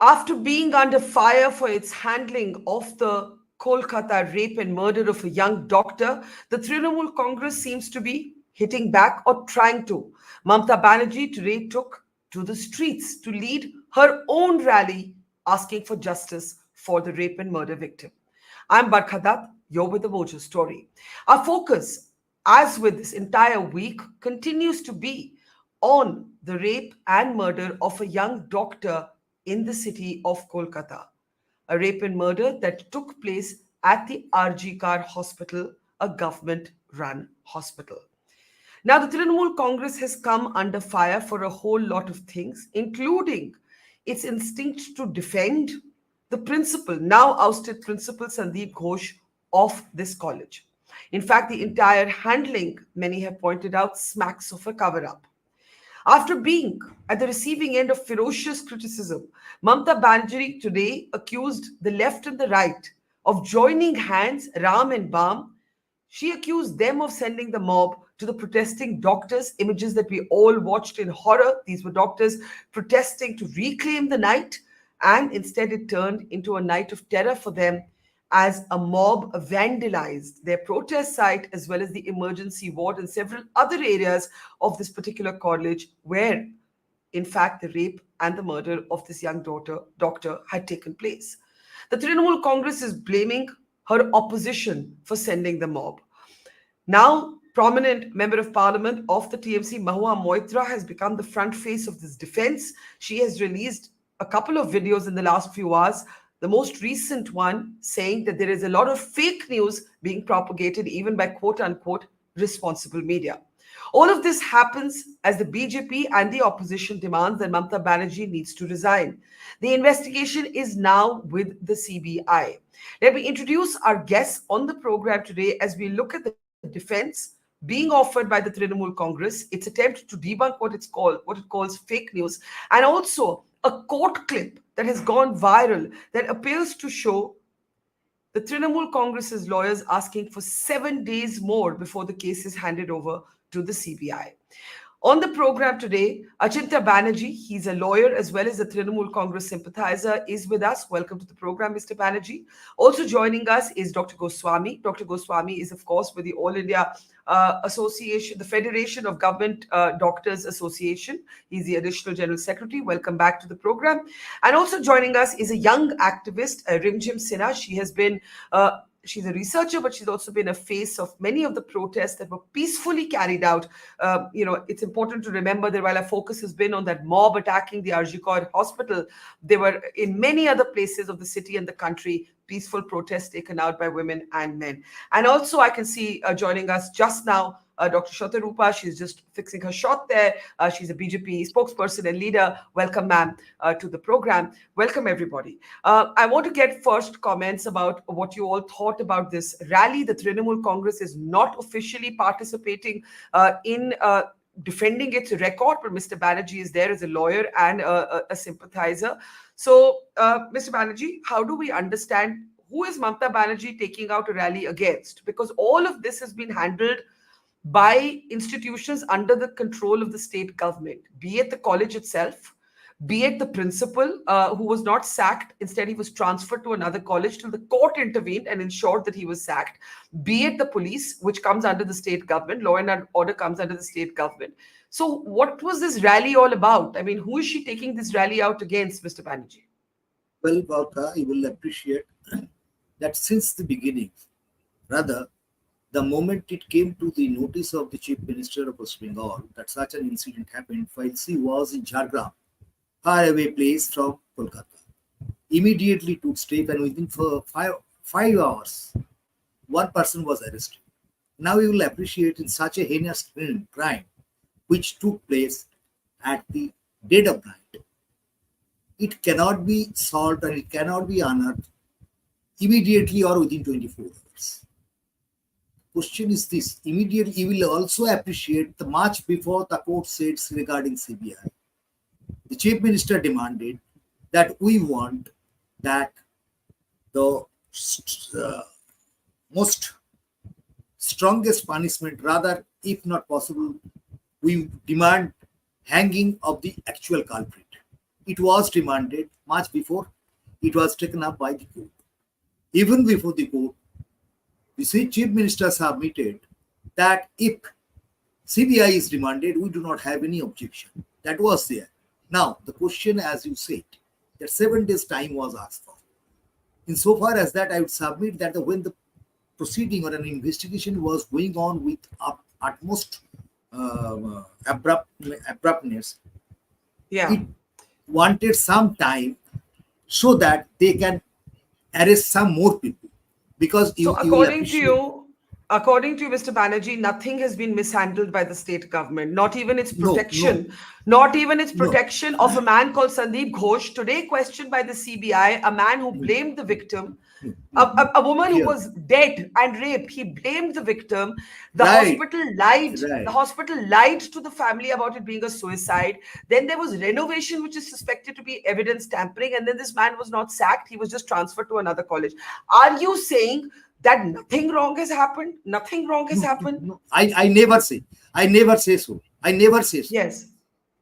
After being under fire for its handling of the Kolkata rape and murder of a young doctor, the Trinamool Congress seems to be hitting back or trying to. Mamata Bannerjee today took to the streets to lead her own rally asking for justice for the rape and murder victim. I'm Barkha Dutt, you're with the Mojo Story. Our focus, as with this entire week, continues to be on the rape and murder of a young doctor in the city of Kolkata. A rape and murder that took place at the RG Kar Hospital, a government run hospital. Now, the Trinamool Congress has come under fire for a whole lot of things, including its instinct to defend the principal, now ousted principal Sandeep Ghosh of this college. In fact, the entire handling, many have pointed out, smacks of a cover up. After being at the receiving end of ferocious criticism, Mamata Bannerjee today accused the left and the right of joining hands, Ram and Bam. She accused them of sending the mob to the protesting doctors, images that we all watched in horror. These were doctors protesting to reclaim the night, and instead it turned into a night of terror for them as a mob vandalized their protest site as well as the emergency ward and several other areas of this particular college where, in fact, the rape and the murder of this young doctor had taken place. The Trinamool Congress is blaming her opposition for sending the mob. Now, prominent member of parliament of the TMC, Mahua Moitra, has become the front face of this defense. She has released a couple of videos in the last few hours. The most recent one saying that there is a lot of fake news being propagated, even by quote unquote responsible media. All of this happens as the BJP and the opposition demands that Mamata Bannerjee needs to resign. The investigation is now with the CBI. Let me introduce our guests on the program today as we look at the defense being offered by the Trinamool Congress, its attempt to debunk what it calls fake news, and also a court clip that has gone viral that appears to show the Trinamool Congress's lawyers asking for 7 days more before the case is handed over to the CBI. On the program today, Achintya Banerjee, he's a lawyer as well as a Trinamool Congress sympathizer, is with us. Welcome to the program, Mr. Banerjee. Also joining us is Dr. Goswami. Dr. Goswami is, of course, with the All India Association, the Federation of Government Doctors Association. He's the Additional General Secretary. Welcome back to the program. And also joining us is a young activist, Rimjhim Sinha. She's a researcher, but she's also been a face of many of the protests that were peacefully carried out. It's important to remember that while our focus has been on that mob attacking the Arjikor hospital, there were in many other places of the city and the country peaceful protests taken out by women and men. And also I can see joining us just now, Dr. Shatorupa. She's just fixing her shot there. She's a BJP spokesperson and leader. Welcome, ma'am, to the program. Welcome, everybody. I want to get first comments about what you all thought about this rally. The Trinamool Congress is not officially participating in defending its record, but Mr. Banerjee is there as a lawyer and a sympathizer. So, Mr. Banerjee, how do we understand who is Mamata Bannerjee taking out a rally against? Because all of this has been handled by institutions under the control of the state government, be it the college itself, be it the principal who was not sacked. Instead, he was transferred to another college till the court intervened and ensured that he was sacked, be it the police, which comes under the state government, law and order comes under the state government. So what was this rally all about? I mean, who is she taking this rally out against, Mr. Banerjee? Well, Barkha, you will appreciate that since the beginning, rather, the moment it came to the notice of the Chief Minister of West Bengal that such an incident happened while she was in Jhargram, far away place from Kolkata, immediately took step and within five hours, one person was arrested. Now you will appreciate in such a heinous crime which took place at the dead of night, it cannot be solved and it cannot be unearthed immediately or within 24 hours. Question is this: immediately you will also appreciate the much before the court says regarding CBI. The Chief Minister demanded that we want that the most strongest punishment, rather, if not possible, we demand hanging of the actual culprit. it was remanded much before it was taken up by the court. Even before the court, the Chief Minister submitted that if CBI is remanded, we do not have any objection. That was there. Now, the question, as you said, that 7 days time was asked for. Insofar as that, I would submit that when the proceeding or an investigation was going on with utmost abruptness, Yeah. it wanted some time so that they can arrest some more people. Because So you will appreciate. according to you, Mr. Banerjee, nothing has been mishandled by the state government, not even its No, no, protection, not even its no. protection of a man called Sandeep Ghosh, today questioned by the CBI, a man who blamed the victim, No, a, no, no. a woman who Here, was dead and raped. He blamed the victim. The right, hospital lied. The right. hospital lied to the family about it being a suicide. Then there was renovation, which is suspected to be evidence tampering. And then this man was not sacked. He was just transferred to another college. Are you saying that nothing wrong has happened? Nothing wrong has No, no, happened? no. I never say. I never say so. I never say so. Yes.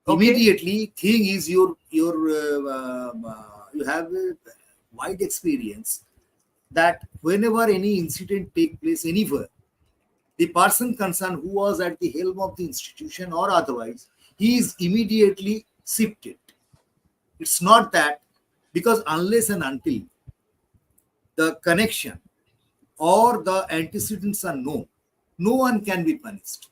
Okay. Immediately, thing is you have a wide experience that whenever any incident take place anywhere, the person concerned who was at the helm of the institution or otherwise, he is immediately shifted. It's not that, because unless and until the connection or the antecedents are known, no one can be punished.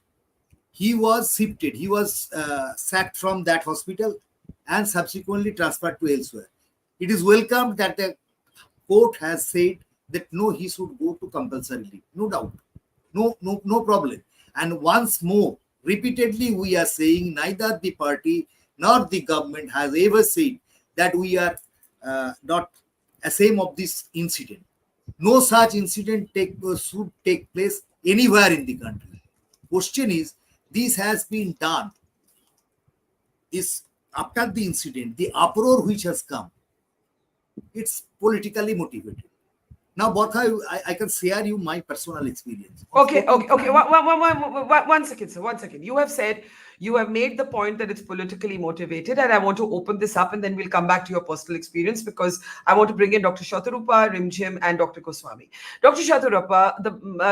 He was shifted, he was sacked from that hospital and subsequently transferred to elsewhere. It is welcomed that the court has said that no, he should go to compulsory leave. No doubt. No problem. And once more, repeatedly, we are saying neither the party nor the government has ever said that we are not ashamed of this incident. No such incident should take place anywhere in the country. Question is, this has been done is after the incident, the uproar which has come, it's politically motivated. Now, Barkha, I can share you my personal experience. On Okay, okay, 14th okay. May, 1 second, sir. 1 second. You have said, you have made the point that it's politically motivated, and I want to open this up, and then we'll come back to your personal experience because I want to bring in Dr. Shatorupa, Rimjhim, and Dr. Goswami. Dr. Shatorupa,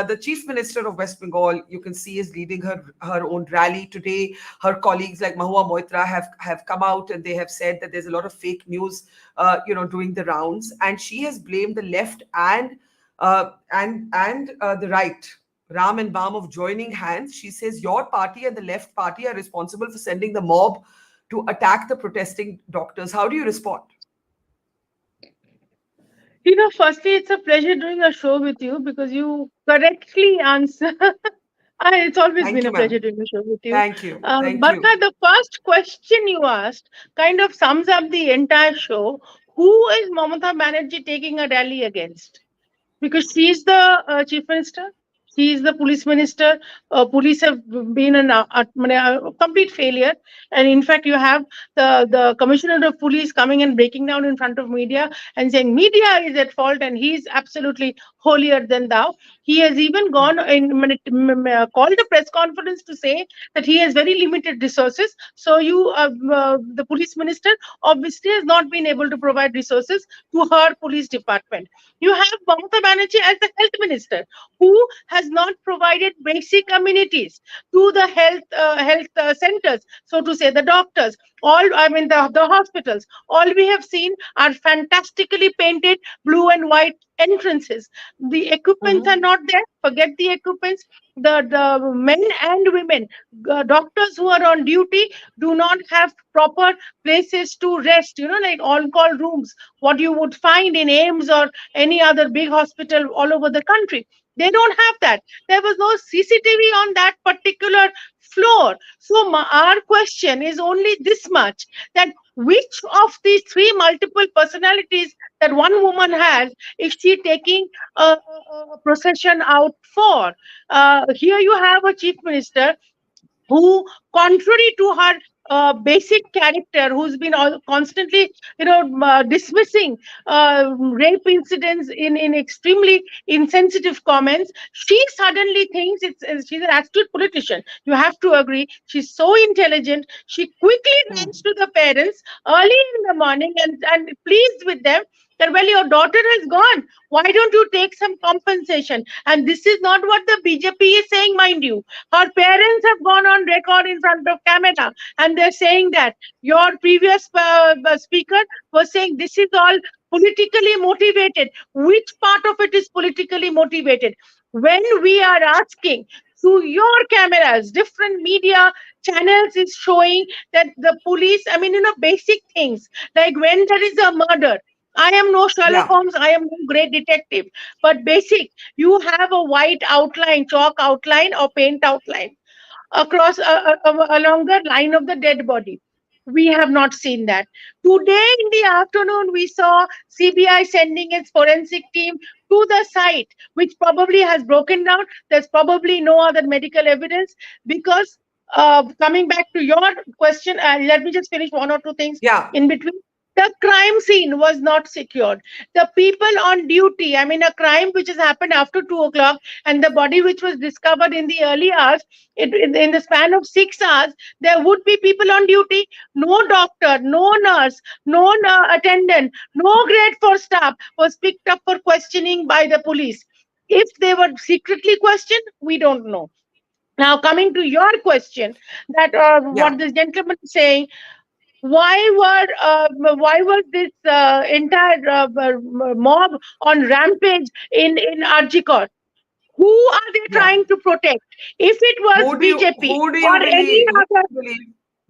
the Chief Minister of West Bengal, you can see, is leading her own rally today. Her colleagues like Mahua Moitra have come out and they have said that there's a lot of fake news, doing the rounds, and she has blamed the left and the right, Ram and Bam, of joining hands. She says your party and the left party are responsible for sending the mob to attack the protesting doctors. How do you respond? Firstly, it's a pleasure doing a show with you because you correctly answer. It's always Thank been you, a pleasure ma'am. doing a show with you. Thank you. Thank you. Barkha, the first question you asked kind of sums up the entire show. Who is Mamata Bannerjee taking a rally against? Because she is the chief minister, she is the police minister. Police have been a complete failure, and in fact you have the commissioner of police coming and breaking down in front of media and saying media is at fault and he is absolutely holier than thou. He has even gone in called a press conference to say that he has very limited resources. So the police minister obviously has not been able to provide resources to her police department. You have Mamata Banerjee as the health minister, who has not provided basic amenities to the health centers, so to say, the doctors. The hospitals. All we have seen are fantastically painted blue and white entrances. The equipments are Mhm. not there. Forget the equipments. The men and women, doctors who are on duty, do not have proper places to rest. Like on-call rooms, what you would find in AIMS or any other big hospital all over the country. They don't have that. There was no CCTV on that particular floor. So our question is only this much, that which of these three multiple personalities that one woman has is she taking a procession out for? Here you have a chief minister who, contrary to her basic character who's been constantly, dismissing rape incidents in extremely insensitive comments, she suddenly thinks she's an astute politician. You have to agree. She's so intelligent. She quickly runs to the parents early in the morning and pleads with them that, well, your daughter has gone. Why don't you take some compensation? And this is not what the BJP is saying, mind you. Her parents have gone on record in front of camera and they're saying that your previous speaker was saying this is all politically motivated. Which part of it is politically motivated? When we are asking through your cameras, different media channels is showing that the police, basic things like when there is a murder. I am no Sherlock Holmes, I am no great detective, but basic, you have a white outline, chalk outline or paint outline across along the line of the dead body. We have not seen that. Today in the afternoon, we saw CBI sending its forensic team to the site, which probably has broken down. There's probably no other medical evidence because, coming back to your question, let me just finish one or two things in between. The crime scene was not secured. The people on duty, a crime which has happened after 2 o'clock and the body which was discovered in the early hours, in the span of 6 hours, there would be people on duty. No doctor, no nurse, no attendant, no grade 4 staff was picked up for questioning by the police. If they were secretly questioned, we don't know. Now, coming to your question, that what this gentleman is saying, why was this entire mob on rampage in Arjikot? Who are they trying to protect? If it was BJP or any other,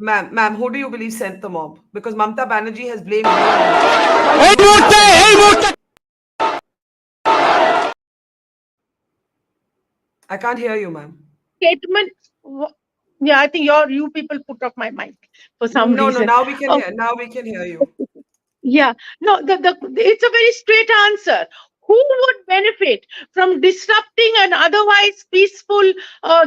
ma'am, who do you believe sent the mob? Because Mamata Bannerjee has blamed. I can't hear you, ma'am. Statement. Yeah, I think you people put off my mic for some reason. No, now we can hear. Now we can hear you. Yeah, no, it's a very straight answer. Who would benefit from disrupting an otherwise peaceful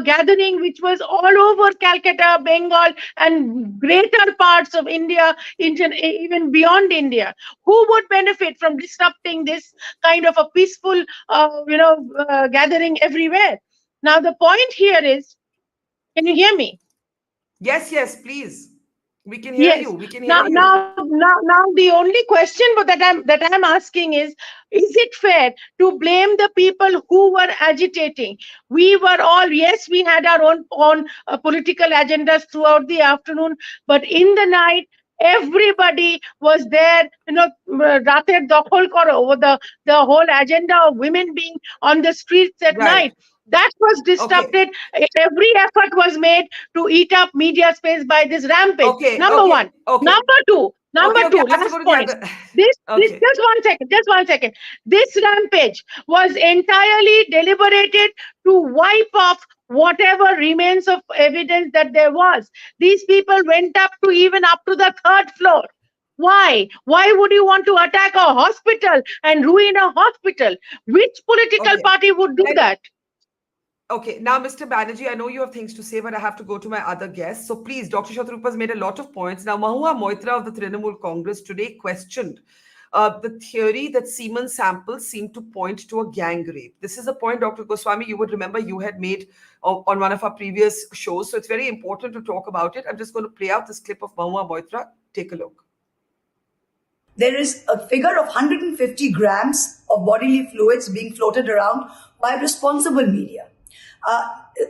gathering which was all over Calcutta, Bengal, and greater parts of India, even beyond India? Who would benefit from disrupting this kind of a peaceful, gathering everywhere? Now, the point here is, can you hear me? Yes, please. We can hear you. We can hear you. Now, the only question that I'm asking is it fair to blame the people who were agitating? We were all, yes, we had our own political agendas throughout the afternoon, but in the night, everybody was there, Rater Dakhol Karo, over the whole agenda of women being on the streets at night. That was disrupted. Every effort was made to eat up media space by this rampage. Number one. Number two, last point. Just one second. This rampage was entirely deliberated to wipe off whatever remains of evidence that there was. These people went up to the 3rd floor. Why? Why would you want to attack a hospital and ruin a hospital? Which political party would do that? Okay, now, Mr. Banerjee, I know you have things to say, but I have to go to my other guests. So please, Dr. Shatorupa has made a lot of points. Now, Mahua Moitra of the Trinamool Congress today questioned the theory that semen samples seem to point to a gang rape. This is a point, Dr. Goswami, you would remember you had made on one of our previous shows. So it's very important to talk about it. I'm just going to play out this clip of Mahua Moitra. Take a look. There is a figure of 150 grams of bodily fluids being floated around by responsible media.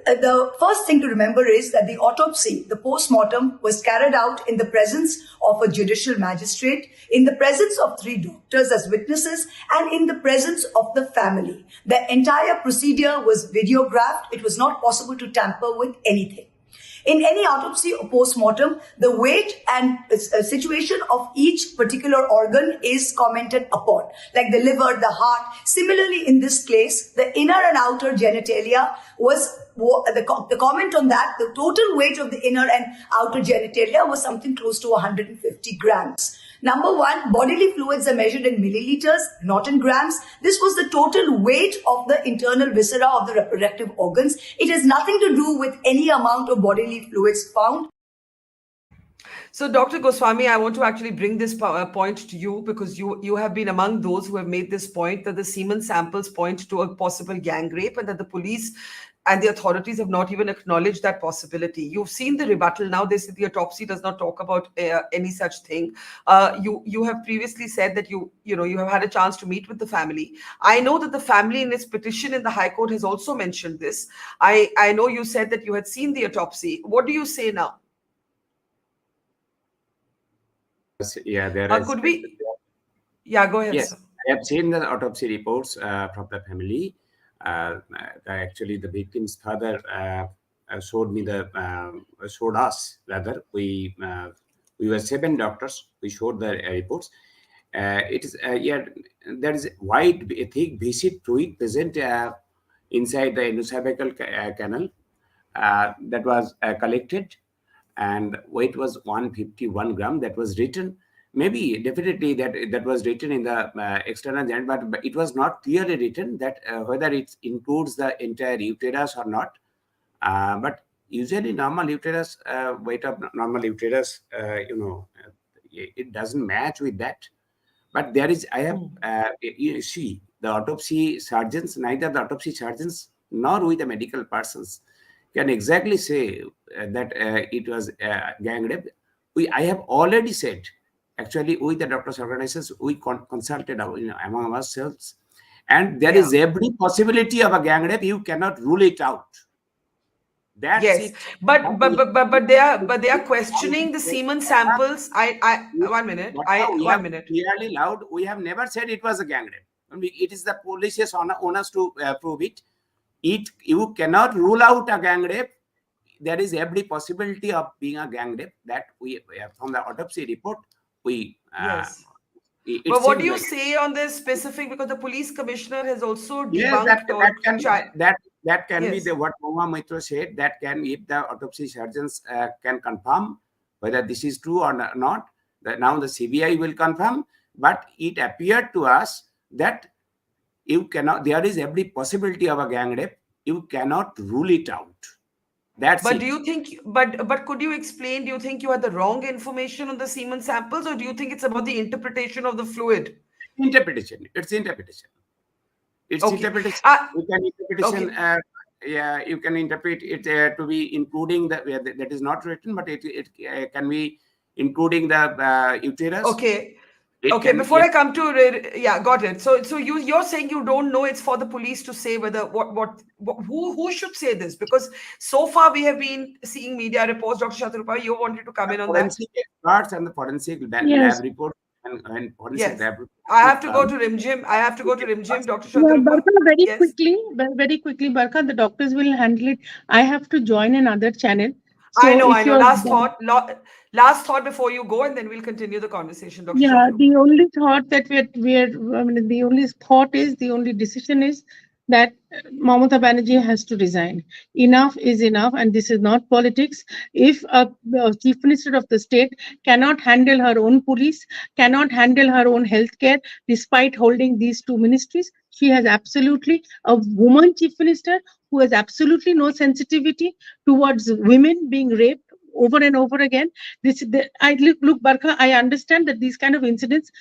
The first thing to remember is that the autopsy, the post-mortem, was carried out in the presence of a judicial magistrate, in the presence of 3 doctors as witnesses, and in the presence of the family. The entire procedure was videographed. It was not possible to tamper with anything. In any autopsy or post-mortem, the weight and situation of each particular organ is commented upon, like the liver, the heart. Similarly, in this case, the inner and outer genitalia was the comment on that. The total weight of the inner and outer genitalia was something close to 150 grams. Number one, bodily fluids are measured in milliliters, not in grams. This was the total weight of the internal viscera of the reproductive organs. It has nothing to do with any amount of bodily fluids found. So, Dr. Goswami, I want to actually bring this point to you because you have been among those who have made this point that the semen samples point to a possible gang rape and that the police and the authorities have not even acknowledged that possibility. You've seen the rebuttal now. They say the autopsy does not talk about any such thing. You have previously said that you have had a chance to meet with the family. I know that the family in its petition in the High Court has also mentioned this. I know you said that you had seen the autopsy. What do you say now? Yeah, there is. Could we? Yeah, go ahead, Yes, sir. I have seen the autopsy reports from the family. Actually, the victim's father showed us rather. We were 7 doctors. We showed the reports. It is yeah, there is white, thick, viscid fluid present inside the endocervical canal that was collected, and weight was 151 gram. That was written. Maybe definitely that was written in the external journal, but it was not clearly written that whether it includes the entire uterus or not. But usually normal uterus, weight of normal uterus, it doesn't match with that. But there is, I have, you see, the autopsy surgeons, neither the autopsy surgeons nor with the medical persons can exactly say that it was gang rape. I have already said, actually, with the doctors' organizations, we consulted among ourselves, and there is every possibility of a gang rape. You cannot rule it out. That's Yes, it. but they are questioning the semen samples. I 1 minute. We 1 have minute. clearly loud. We have never said it was a gang rape. I mean, it is the police's onus to prove it. You cannot rule out a gang rape. There is every possibility of being a gang rape that we from the autopsy report. Yes. It But what do seems you like say on this specific? Because the police commissioner has also yes, debunked or that can be yes. the what Mahua Moitra said. That can, if the autopsy surgeons can confirm whether this is true or not. That now the CBI will confirm. But it appeared to us that you cannot. There is every possibility of a gang rape. You cannot rule it out. That's But do it. you think? But could you explain? Do you think you had the wrong information on the semen samples, or do you think it's about the interpretation of the fluid? Interpretation. It's interpretation. It's Okay. interpretation. You can interpretation. Okay. Yeah, you can interpret it to be including that is not written, but it can be including the uterus. Okay. It Okay, can, before yes. I come to yeah, got it. So you're saying you don't know, it's for the police to say whether who should say this, because so far we have been seeing media reports. Dr. Shatorupa, you wanted to come in on that. Forensic experts and the forensic Yes. lab report and forensic Yes, lab report. I have to go to Rimjhim. Dr. Yeah, Shatorupa. Barkha, Yes. very quickly, Barkha, the doctors will handle it. I have to join another channel. I So know. if you're Last thought before you go, and then we'll continue the conversation, Dr. Yeah, Shatorupa. the only thought that I mean, the only decision is that Mamata Bannerjee has to resign. Enough is enough, and this is not politics. If a chief minister of the state cannot handle her own police, cannot handle her own healthcare, despite holding these 2 ministries, she has absolutely a woman chief minister who has absolutely no sensitivity towards women being raped over and over again. I look, Barkha, I understand that these kind of incidents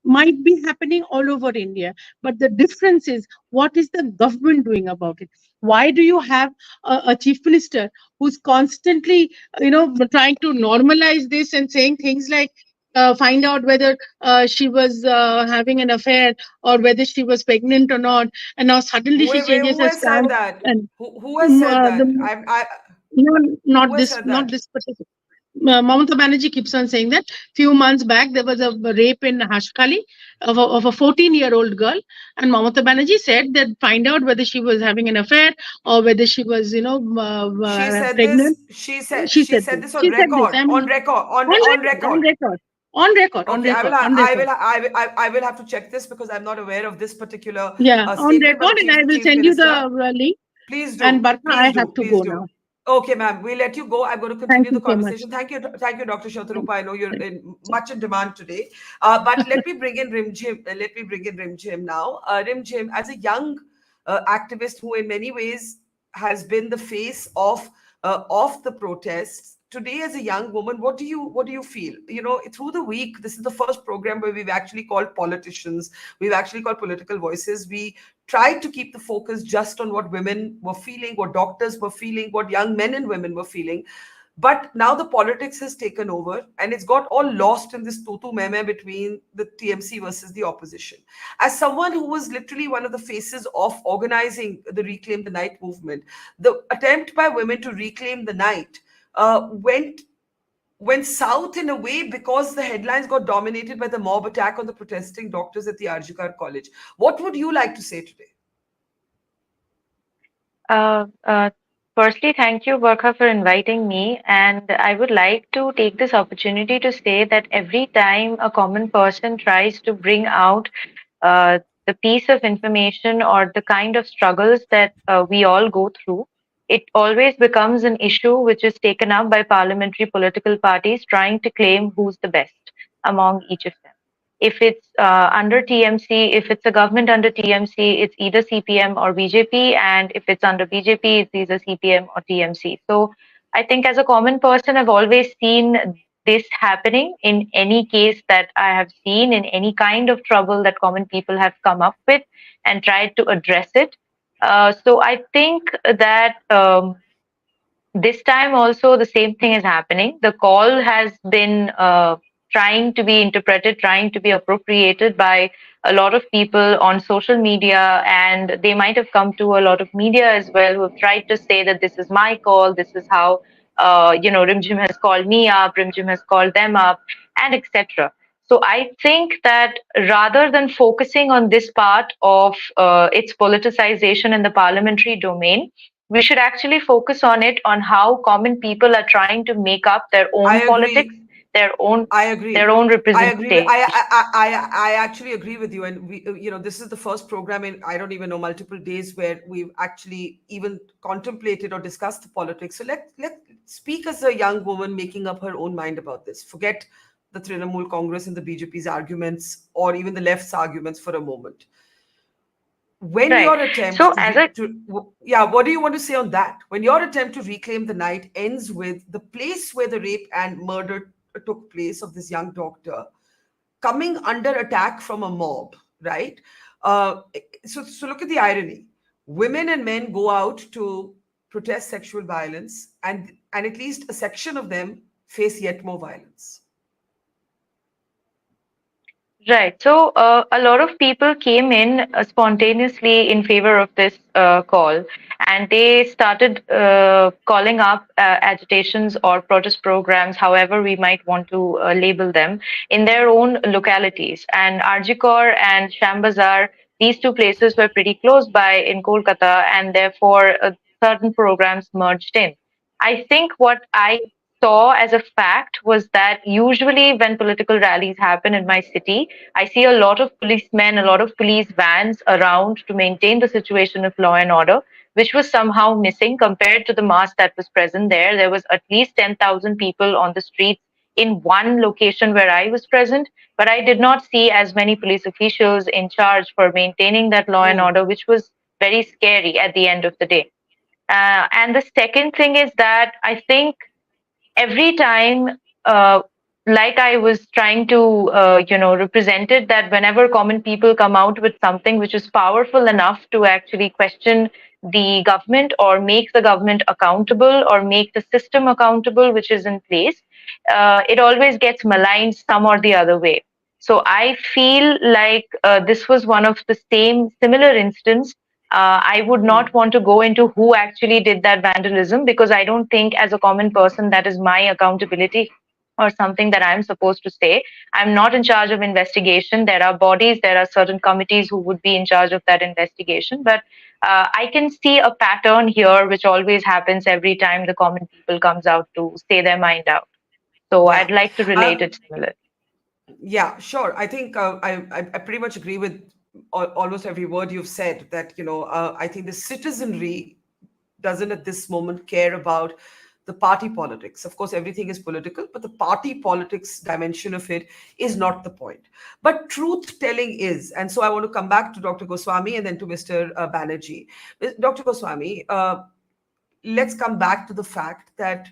might be happening all over India, but the difference is, what is the government doing about it? Why do you have a chief minister who's constantly, trying to normalize this and saying things like, find out whether she was having an affair or whether she was pregnant or not, and now suddenly she changes Who her has said stance. that? And Who has said that? the I no, Who has said not that? this particular. Mamata Bannerjee keeps on saying that. Few months back, there was a rape in Hashkali of a 14-year-old girl, and Mamata Bannerjee said that find out whether she was having an affair or whether she was, She said this. pregnant. She She said said this. this She on said this. record. I mean, On record. On on record. record, on record, on Okay, record, on record. I will have to check this because I'm not aware of this particular Yeah, on statement by the record, and I will chief send you minister. the link. Please And do. Barkha, I Please have do. to Please go do. now. Okay, ma'am. We'll let you go. I'm going to Thank continue you the so much. conversation. Thank you, Dr. Shatorupa. I know you're much in demand today. But let me bring in Rimjhim. Let me bring in Rimjhim now. Rimjhim, as a young activist who, in many ways, has been the face of the protests, today as a young woman, what do you feel? Through the week, this is the first program where we've actually called politicians, we've actually called political voices. We tried to keep the focus just on what women were feeling, what doctors were feeling, what young men and women were feeling. But now the politics has taken over, and it's got all lost in this tutu meme between the TMC versus the opposition. As someone who was literally one of the faces of organizing the Reclaim the Night movement, the attempt by women to reclaim the night went south in a way because the headlines got dominated by the mob attack on the protesting doctors at the Arjikar College. What would you like to say today? Uh, uh, Firstly, thank you, Barkha, for inviting me. And I would like to take this opportunity to say that every time a common person tries to bring out uh, the piece of information or the kind of struggles that we all go through, it always becomes an issue which is taken up by parliamentary political parties trying to claim who's the best among each of them. If it's under TMC, if it's a government under TMC, it's either CPM or BJP, and if it's under BJP, it's either CPM or TMC. So I think as a common person, I've always seen this happening in any case that I have seen, in any kind of trouble that common people have come up with and tried to address it. So I think that this time also the same thing is happening. The call has been trying to be interpreted, trying to be appropriated by a lot of people on social media, and they might have come to a lot of media as well who have tried to say that this is my call, this is how Rimjhim has called me up, Rimjhim has called them up, and etc. So I think that rather than focusing on this part of its politicization in the parliamentary domain, we should actually focus on it, on how common people are trying to make up their I own politics, agree. their own I agree. their own I agree with representation. I actually agree with you. And we, this is the first program in I don't even know multiple days where we've actually even contemplated or discussed the politics. So let speak as a young woman making up her own mind about this. Forget the Trinamool Congress and the BJP's arguments, or even the left's arguments for a moment. When Right. your attempt So as a yeah, what do you want to say on that? When your attempt to reclaim the night ends with the place where the rape and murder took place of this young doctor coming under attack from a mob, right? Uh, so look at the irony. Women and men go out to protest sexual violence, and at least a section of them face yet more violence. Right. So a lot of people came in spontaneously in favor of this call, and they started calling up agitations or protest programs, however we might want to label them, in their own localities. And Arjikor and Shambazar, these two places were pretty close by in Kolkata, and therefore certain programs merged in. I think what I saw as a fact was that usually when political rallies happen in my city, I see a lot of policemen, a lot of police vans around to maintain the situation of law and order, which was somehow missing compared to the mass that was present there. There was at least 10,000 people on the streets in one location where I was present, but I did not see as many police officials in charge for maintaining that law and Hmm. order, which was very scary at the end of the day. And the second thing is that I think every time, uh, like I was trying to represent it, that whenever common people come out with something which is powerful enough to actually question the government or make the government accountable or make the system accountable which is in place, it always gets maligned some or the other way. So I feel like this was one of the same similar instance. I would Hmm. not want to go into who actually did that vandalism, because I don't think, as a common person, that is my accountability or something that I'm supposed to say. I'm not in charge of investigation. There are bodies, there are certain committees who would be in charge of that investigation. But I can see a pattern here, which always happens every time the common people comes out to say their mind out. So I'd Yeah. like to relate Um, it similar. Yeah, sure. I think I pretty much agree with almost every word you've said. That I think the citizenry doesn't at this moment care about the party politics. Of course, everything is political, but the party politics dimension of it is not the point. But truth telling is, and so I want to come back to Dr. Goswami and then to Mr. Banerjee. Dr. Goswami, let's come back to the fact that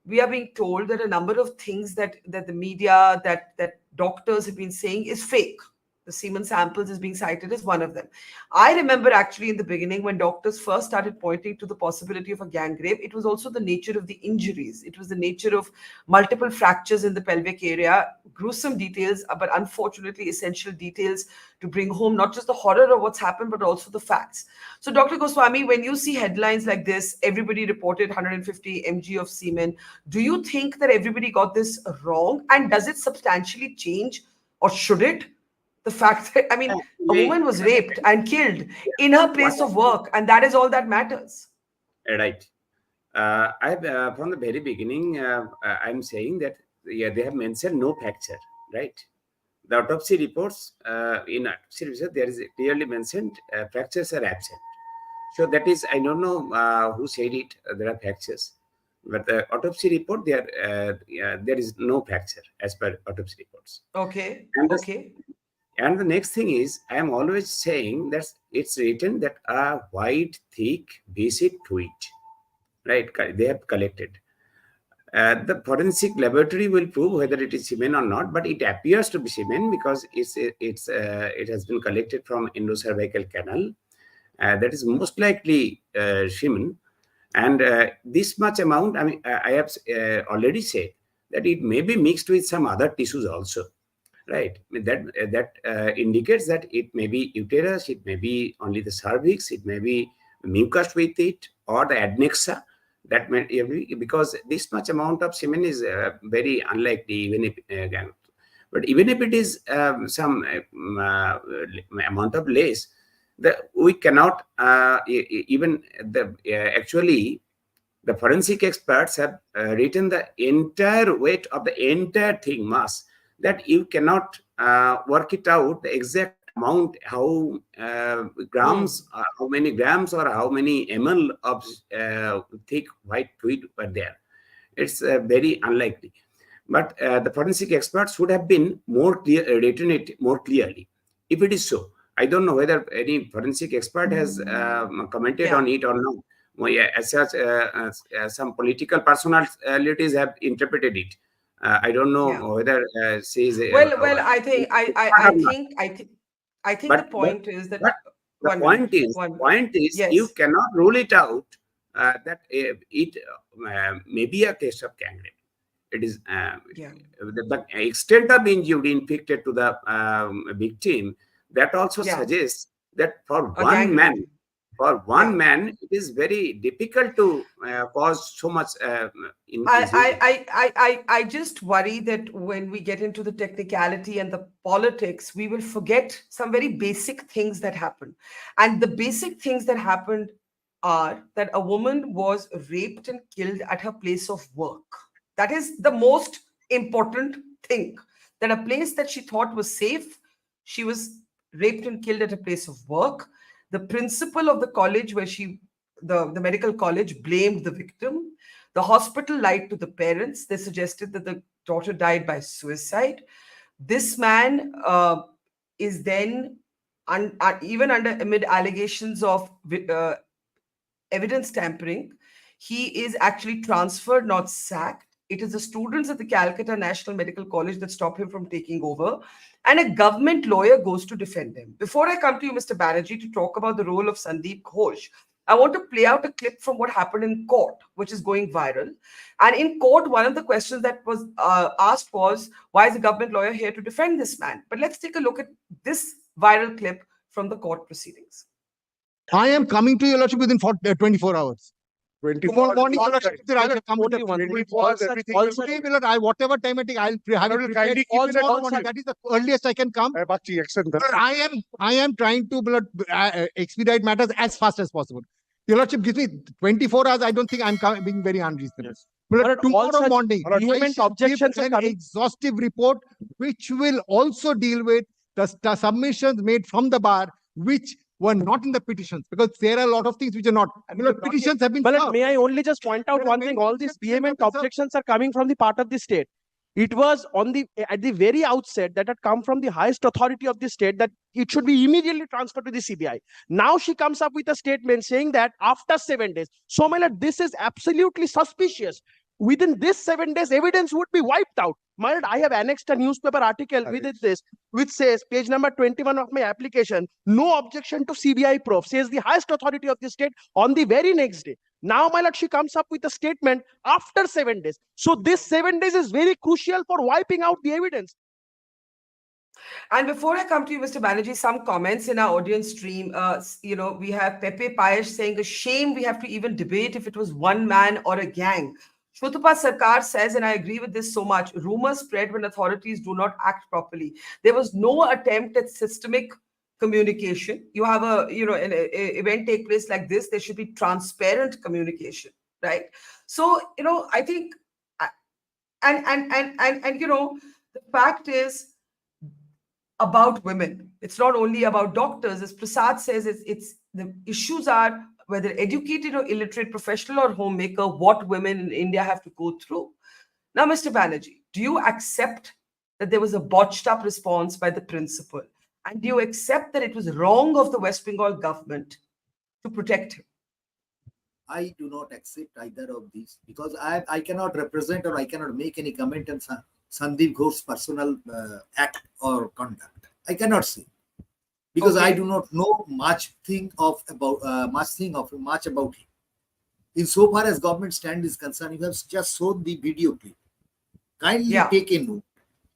we are being told that a number of things that the media, that doctors have been saying is fake. The semen samples is being cited as one of them. I remember actually in the beginning when doctors first started pointing to the possibility of a gang rape, it was also the nature of the injuries. It was the nature of multiple fractures in the pelvic area, gruesome details, but unfortunately essential details to bring home not just the horror of what's happened, but also the facts. So, Dr. Goswami, when you see headlines like this, everybody reported 150 mg of semen, do you think that everybody got this wrong? And does it substantially change, or should it? The fact that, I mean, a Actually, woman was raped and killed in her what place of work, and that is all that matters. right. From the very beginning, I'm saying that they have mentioned no fracture, right? The autopsy reports, in autopsy research, there is clearly mentioned fractures are absent. So that is, I don't know who said it. There are fractures, but the autopsy report there is no fracture as per autopsy reports. Okay. And the, Okay. and the next thing is, I am always saying that it's written that a white, thick, basic fluid, right? They have collected. The forensic laboratory will prove whether it is semen or not, but it appears to be semen because it has been collected from endocervical canal. That is most likely semen, and this much amount. I mean, I have already said that it may be mixed with some other tissues also, right? I mean, that indicates that it may be uterus, it may be only the cervix, it may be mucus with it, or the adnexa. That may be because this much amount of semen is very unlikely, even if but even if it is some amount of less, we cannot even the actually the forensic experts have written the entire weight of the entire thing mass, that you cannot work it out the exact amount, how grams, how many grams or how many ml of thick white fluid were there. It's very unlikely. But the forensic experts would have been more clear, written it more clearly. If it is so, I don't know whether any forensic expert has commented on it or not. Well, yeah, as such, some political personalities have interpreted it. I don't know whether says Well, I think I think the but point is that but the one point minute, is one you yes, cannot rule it out that it may be a case of gang rape. It is yeah, the extent of injury inflicted to the victim, that also yeah, suggests that a gang rape. Yeah. man, it is very difficult to cause so much I, injury. I just worry that when we get into the technicality and the politics, we will forget some very basic things that happen. And the basic things that happened are that a woman was raped and killed at her place of work. That is the most important thing. That a place that she thought was safe, she was raped and killed at a place of work. The principal of the college where the medical college blamed the victim. The hospital lied to the parents. They suggested that the daughter died by suicide. This man is then, even under amid allegations of evidence tampering, he is actually transferred, not sacked. It is the students at the Calcutta National Medical College that stop him from taking over, and a government lawyer goes to defend him. Before I come to you, Mr. Banerjee, to talk about the role of Sandeep Ghosh, I want to play out a clip from what happened in court, which is going viral. And in court, one of the questions that was asked was, why is the government lawyer here to defend this man? But let's take a look at this viral clip from the court proceedings. I am coming to your lordship within 24 hours. Tomorrow morning, your lordship, I will come with the 24 hours, everything. Today, my lord, whatever time I take, I'll have it prepared. Tomorrow morning, that is the earliest I can come. I am trying to, my lord, expedite matters as fast as possible. Your lordship gives me 24 hours. I don't think I'm being very unreasonable. Yes. But tomorrow morning, vehement I objections give are an coming. exhaustive report, which will also deal with the submissions made from the bar, which were not in the petitions, because there are a lot of things which are not. Petitions have been But served. may I only just point out one thing? All these vehement objections are coming from the part of the state. It was at the very outset that had come from the highest authority of the state that it should be immediately transferred to the CBI. Now she comes up with a statement saying that after 7 days. So, my lord, this is absolutely suspicious. within this 7 days, evidence would be wiped out. My lord, I have annexed a newspaper article with this, which says, page number 21 of my application, no objection to CBI probe, says the highest authority of the state on the very next day. Now, my lord, she comes up with a statement after 7 days. So this 7 days is very crucial for wiping out the evidence. And before I come to you, Mr. Banerjee, some comments in our audience stream. We have Pepe Payesh saying, a shame we have to even debate if it was one man or a gang. Shatorupa Sarkar says, and I agree with this so much, rumors spread when authorities do not act properly. There was no attempt at systemic communication. You have an event take place like this, there should be transparent communication, right? So, I think, the fact is, about women. It's not only about doctors. As Prasad says, it's the issues are whether educated or illiterate, professional or homemaker, what women in India have to go through. Now, Mr. Banerjee, do you accept that there was a botched up response by the principal? And do you accept that it was wrong of the West Bengal government to protect him? I do not accept either of these because I cannot represent or I cannot make any comment on Sandeep Ghosh's personal act or conduct. I cannot say because I do not know much about him. Insofar as government stand is concerned, you have just shown the video clip. Kindly take a note.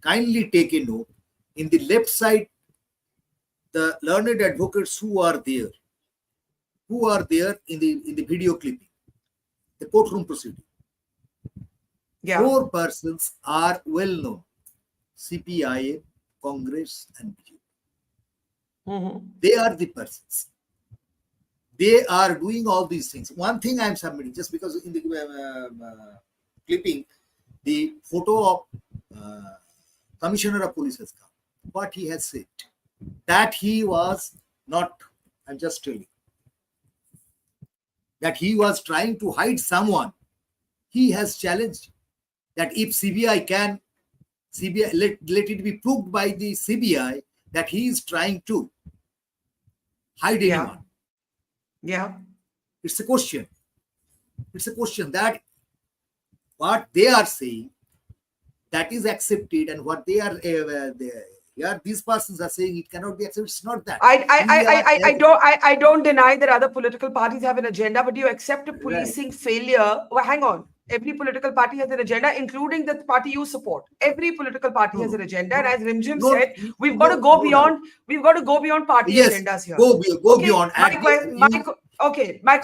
Kindly take a note. In the left side, the learned advocates who are there in the video clipping, the courtroom proceeding. 4 persons are well known: CPI, Congress, and BJP. They are the persons. They are doing all these things. One thing I am submitting, just because in the clipping, the photo of Commissioner of Police has come. What he has said, that he was not, I'm just telling, that he was trying to hide someone. He has challenged that if CBI let it be proved by the CBI that he is trying to hide anyone. Yeah. It's a question. It's a question that what they are saying, that is accepted, and what they are these persons are saying it cannot be accepted. It's not that. I don't deny that other political parties have an agenda, but do you accept a policing failure? Well, hang on. Every political party has an agenda, including the party you support. Every political party has an agenda, and as Rimjhim said, we've got to go beyond. We've got to go beyond party agendas here. Go beyond. My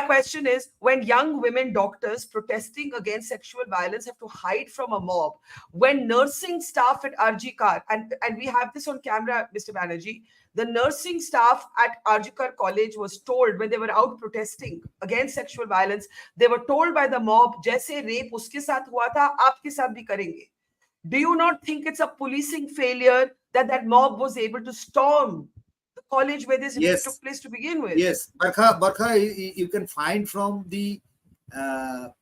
question is, when young women doctors protesting against sexual violence have to hide from a mob, when nursing staff at Arjikar, and we have this on camera, Mr. Banerjee, the nursing staff at Arjikar College was told when they were out protesting against sexual violence, they were told by the mob, "Jaise rape uske saath hua tha, aapke saath bhi karenge." Do you not think it's a policing failure that mob was able to storm the college where this rape took place to begin with? Yes, Barkha, you can find from the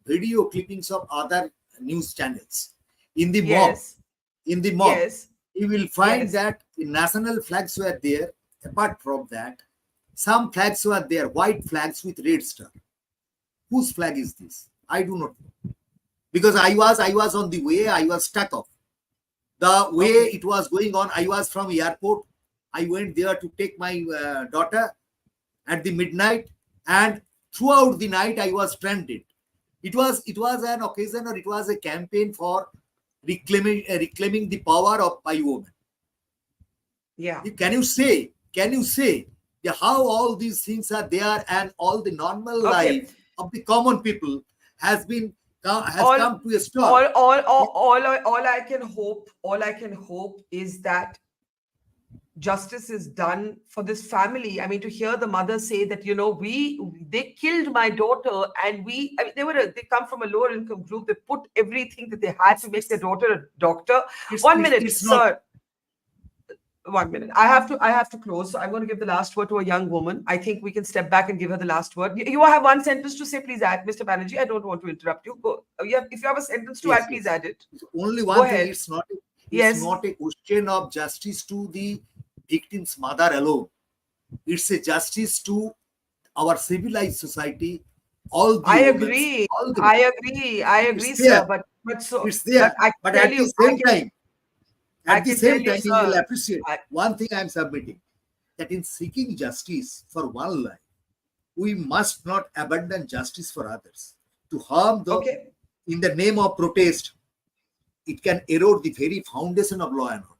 video clippings of other news channels. In the mob, you will find that the national flags were there. Apart from that, some flags were there, white flags with red star. Whose flag is this? I do not know. Because I was on the way, I was stuck off. The way it was going on, I was from airport. I went there to take my daughter at the midnight, and throughout the night I was stranded. It was an occasion, or it was a campaign for reclaiming the power of by women. Yeah. Can you say how all these things are there, and all the normal life of the common people has come to a stop? All I can hope is that justice is done for this family. I mean, to hear the mother say that, they killed my daughter, and they come from a lower income group. They put everything that they had to make their daughter a doctor. 1 minute, sir. 1 minute. I have to close. So I'm going to give the last word to a young woman. I think we can step back and give her the last word. You have one sentence to say, please add, Mr. Banerjee. I don't want to interrupt you. Go. If you have a sentence to add, please add it. Only one thing. It's not a question of justice to the victim's mother alone. It's a justice to our civilized society all the I women, agree. all the I agree, It's sir. there. But so, It's there. I But can tell at you, the same time, I can tell you, you will sir. appreciate one thing I am submitting, that in seeking justice for one life, we must not abandon justice for others. To harm Okay. in the name of protest, it can erode the very foundation of law and order.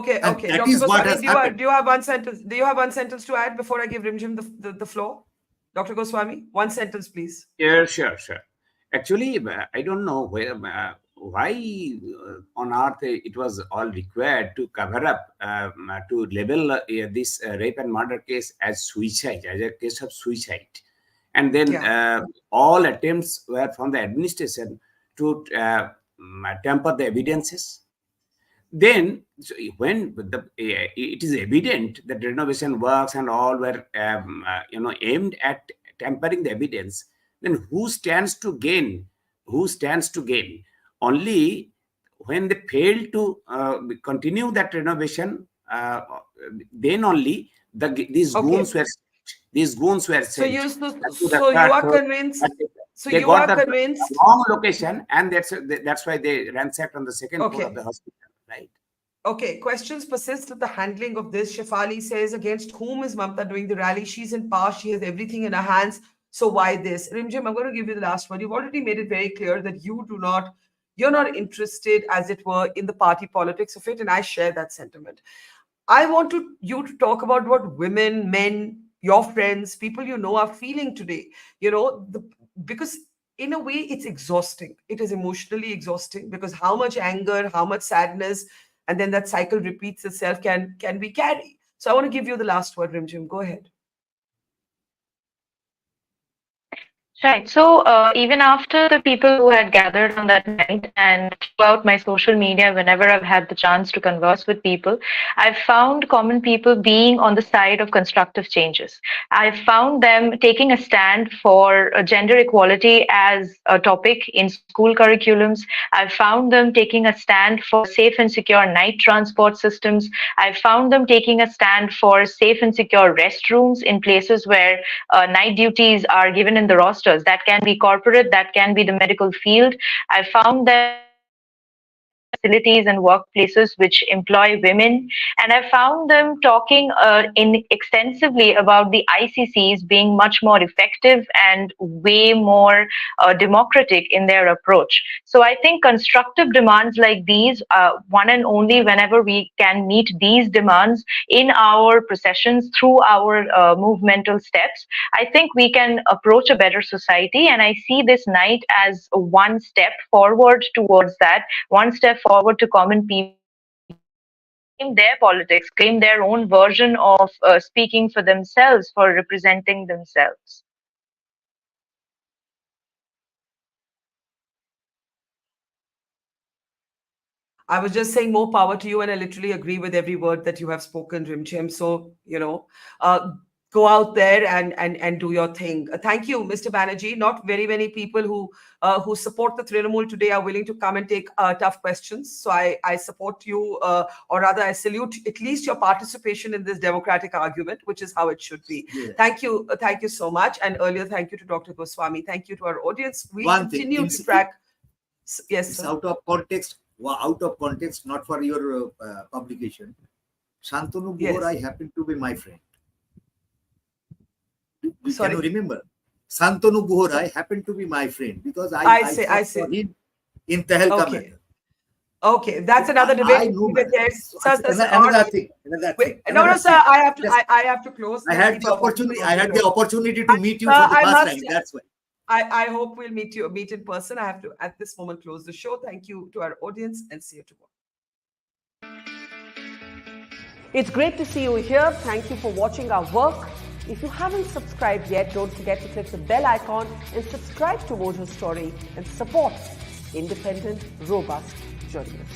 Okay, And okay. that Dr. is what Goswami, has happened. do you have one sentence? Do you have one sentence to add before I give Rimjhim the floor? Dr. Goswami, one sentence, please. Yeah, sure. Actually, I don't know why on earth it was all required to cover up, to label this rape and murder case as suicide, as a case of suicide. And then all attempts were from the administration to tamper the evidences. Then, when it is evident that renovation works and all were aimed at tampering the evidence, then who stands to gain? Only when they fail to continue that renovation, then only these goons were So sent. you are convinced. So They you got are the convinced. wrong location, and that's why they ransacked on the second floor of the hospital. Right. Okay, questions persist with the handling of this. Shefali says, against whom is Mamata doing the rally? She's in power. She has everything in her hands. So why this? Rimjhim, I'm going to give you the last word. You've already made it very clear that you're not interested, as it were, in the party politics of it. And I share that sentiment. I want you to talk about what women, men, your friends, people you know are feeling today. Because in a way, it's exhausting. It is emotionally exhausting because how much anger, how much sadness, and then that cycle repeats itself can we carry. So I want to give you the last word, Rimjhim. Go ahead. Right. So even after the people who had gathered on that night and throughout my social media, whenever I've had the chance to converse with people, I've found common people being on the side of constructive changes. I've found them taking a stand for gender equality as a topic in school curriculums. I've found them taking a stand for safe and secure night transport systems. I've found them taking a stand for safe and secure restrooms in places where night duties are given in the roster. That can be corporate, that can be the medical field. I found that facilities and workplaces which employ women, and I found them talking extensively about the ICCs being much more effective and way more democratic in their approach. So I think constructive demands like these, one and only whenever we can meet these demands in our processions through our movemental steps, I think we can approach a better society. And I see this night as one step forward towards that, one step forward to common people claim their politics, claim their own version of speaking for themselves, for representing themselves. I was just saying more power to you, and I literally agree with every word that you have spoken, Rimjhim. So, go out there and do your thing. Thank you, Mr. Banerjee. Not very many people who support the Trinamool today are willing to come and take tough questions. So I support you, or rather I salute at least your participation in this democratic argument, which is how it should be. Yeah. Thank you so much. And earlier, thank you to Dr. Goswami. Thank you to our audience. We One continue thing, to track. Yes, it's sir. out of context, not for your publication. Shantanu Guhorai happened to be my friend. Can you remember? Shantanu Guhorai happened to be my friend because I saw him in Calcutta. Okay, that's another debate. I know Sir, another thing. No, sir. I have to close. I had the opportunity to meet you for the first time. That's why. I hope we'll meet in person. I have to at this moment close the show. Thank you to our audience and see you tomorrow. It's great to see you here. Thank you for watching our work. If you haven't subscribed yet, don't forget to click the bell icon and subscribe to Mojo Story and support independent, robust journalism.